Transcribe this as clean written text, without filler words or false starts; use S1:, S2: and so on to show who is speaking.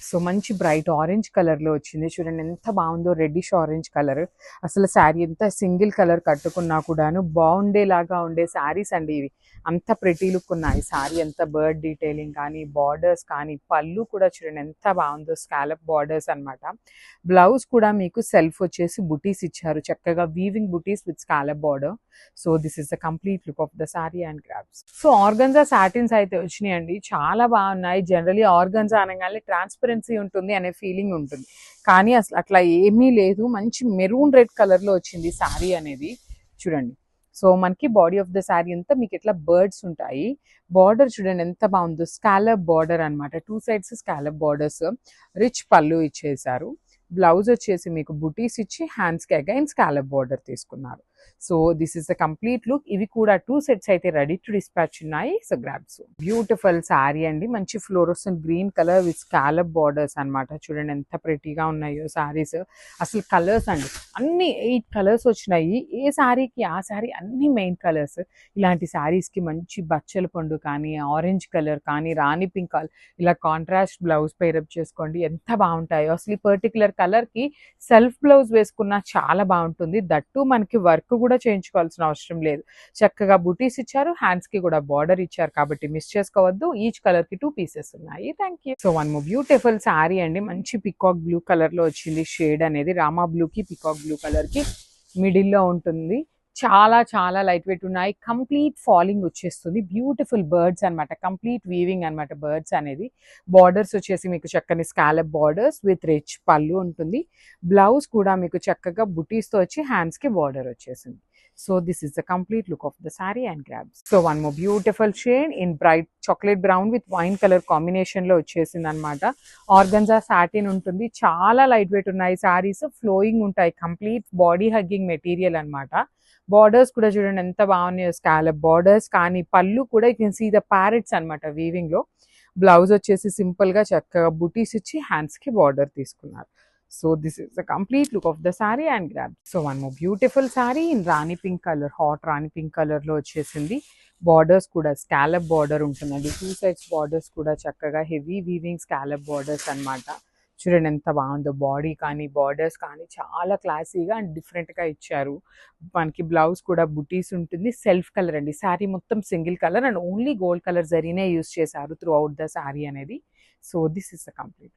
S1: So మంచి bright orange కలర్లో వచ్చింది. చూడండి ఎంత బాగుందో, రెడ్డిష్ ఆరెంజ్ కలర్. అసలు శారీ ఎంత సింగిల్ కలర్ కట్టుకున్నా కూడాను బాగుండేలాగా ఉండే శారీస్ అండి ఇవి. అంత ప్రెటీ లుక్ ఉన్నాయి. శారీ అంత బర్డ్ డీటెయిలింగ్ కానీ, బార్డర్స్ కానీ, పళ్ళు కూడా చూడండి ఎంత బాగుందో, స్కాలప్ బార్డర్స్ అన్నమాట. బ్లౌజ్ కూడా మీకు సెల్ఫ్ వచ్చేసి బుటీస్ ఇచ్చారు, చక్కగా weaving buttis with scallop border. So this is the complete look of the sari and grabs. So organza satins అయితే వచ్చినాయండి, చాలా బాగున్నాయి. జనరలీ ఆర్గన్జా అనగానే ట్రాన్స్పరెన్సీ ఉంటుంది అనే ఫీలింగ్ ఉంటుంది, కానీ అసలు అట్లా ఏమీ లేదు. మంచి మెరూన్ రెడ్ కలర్లో వచ్చింది సారీ అనేది. చూడండి, సో మనకి బాడీ ఆఫ్ ద శారీ అంతా మీకు ఇట్లా బర్డ్స్ ఉంటాయి. బార్డర్ చూడండి ఎంత బాగుందో, స్కాలప్ బార్డర్ అనమాట. 2 సైడ్స్ స్కాలప్ బార్డర్స్, రిచ్ పళ్ళు ఇచ్చేసారు. బ్లౌజ్ వచ్చేసి మీకు బుటీస్ ఇచ్చి హ్యాండ్స్కి అగైన్ స్కాలప్ బార్డర్ తీసుకున్నారు. So this is the complete look. ఇవి కూడా 2 సెట్స్ అయితే రెడీ టు డిస్పాచ్ ఉన్నాయి. So grabs. బ్యూటిఫుల్ శారీ అండి, మంచి fluorescent green colour with scallop borders అనమాట. చూడండి ఎంత ప్రెటీగా ఉన్నాయో శారీస్. అసలు కలర్స్ అండి, అన్ని 8 కలర్స్ వచ్చినాయి. ఏ శారీకి ఆ శారీ అన్ని మెయిన్ కలర్స్. ఇలాంటి శారీస్కి మంచి బచ్చల పండు కానీ, ఆరెంజ్ కలర్ కానీ, రాణి పింక్ కలర్ ఇలా కాంట్రాస్ట్ బ్లౌజ్ పేరప్ చేసుకోండి, ఎంత బాగుంటాయో. అసలు ఈ పర్టికులర్ కలర్కి సెల్ఫ్ బ్లౌజ్ వేసుకున్నా చాలా బాగుంటుంది. దట్టు మనకి వర్క్ కూడా చేయించుకోవాల్సిన అవసరం లేదు. చక్కగా బుటీస్ ఇచ్చారు, హ్యాండ్స్కి కూడా బార్డర్ ఇచ్చారు, కాబట్టి మిస్ చేసుకోవద్దు. ఈచ్ కలర్కి 2 పీసెస్ ఉన్నాయి. Thank you. So one more beautiful sari అండి, మంచి పికాక్ బ్లూ కలర్లో వచ్చింది. షేడ్ అనేది రామా బ్లూకి పికాక్ బ్లూ కలర్కి మిడిల్లో ఉంటుంది. చాలా చాలా లైట్ వెయిట్ ఉన్నాయి. కంప్లీట్ ఫాలింగ్ వచ్చేస్తుంది. బ్యూటిఫుల్ బర్డ్స్ అనమాట, కంప్లీట్ వీవింగ్ అనమాట బర్డ్స్ అనేది. బార్డర్స్ వచ్చేసి మీకు చక్కని స్కాలప్ బార్డర్స్ విత్ రిచ్ పళ్ళు ఉంటుంది. బ్లౌజ్ కూడా మీకు చక్కగా బుటీస్తో వచ్చి హ్యాండ్స్కి బార్డర్ వచ్చేసింది. So this is the complete look of the sari and grabs. So one more beautiful shade in bright chocolate brown with wine colour కాంబినేషన్లో వచ్చేసింది అనమాట. ఆర్గన్జా సాటిన్ ఉంటుంది. చాలా లైట్ వెయిట్ ఉన్నాయి శారీస్, ఫ్లోయింగ్ ఉంటాయి, కంప్లీట్ బాడీ హగ్గింగ్ మెటీరియల్ అనమాట. Borders కూడా చూడండి ఎంత బాగున్నాయో, స్కాలప్ బార్డర్స్ కానీ, పళ్ళు కూడా you can see the parrots అనమాట వీవింగ్ లో. బ్లౌజ్ వచ్చేసి సింపుల్ గా చక్కగా బుటీస్ ఇచ్చి హ్యాండ్స్ కి బార్డర్ తీసుకున్నారు. So this is the complete look of the sari and grab. So one more beautiful sari in rani pink colour, hot rani pink colour లో వచ్చేసింది. బార్డర్స్ కూడా స్కాలప్ బార్డర్ ఉంటుందండి. 2 సైడ్స్ బార్డర్స్ కూడా చక్కగా హెవీ వీవింగ్ స్కాలప్ బార్డర్స్ అనమాట. చూడండి ఎంత బాగుందో, బాడీ కానీ బార్డర్స్ కానీ చాలా క్లాసీగా అండ్ డిఫరెంట్గా ఇచ్చారు. మనకి బ్లౌజ్ కూడా బుటీస్ ఉంటుంది. సెల్ఫ్ కలర్ అండి, శారీ మొత్తం single colour and only gold colour జరీనే యూస్ చేశారు త్రూ అవుట్ ద శారీ అనేది. So this is the complete.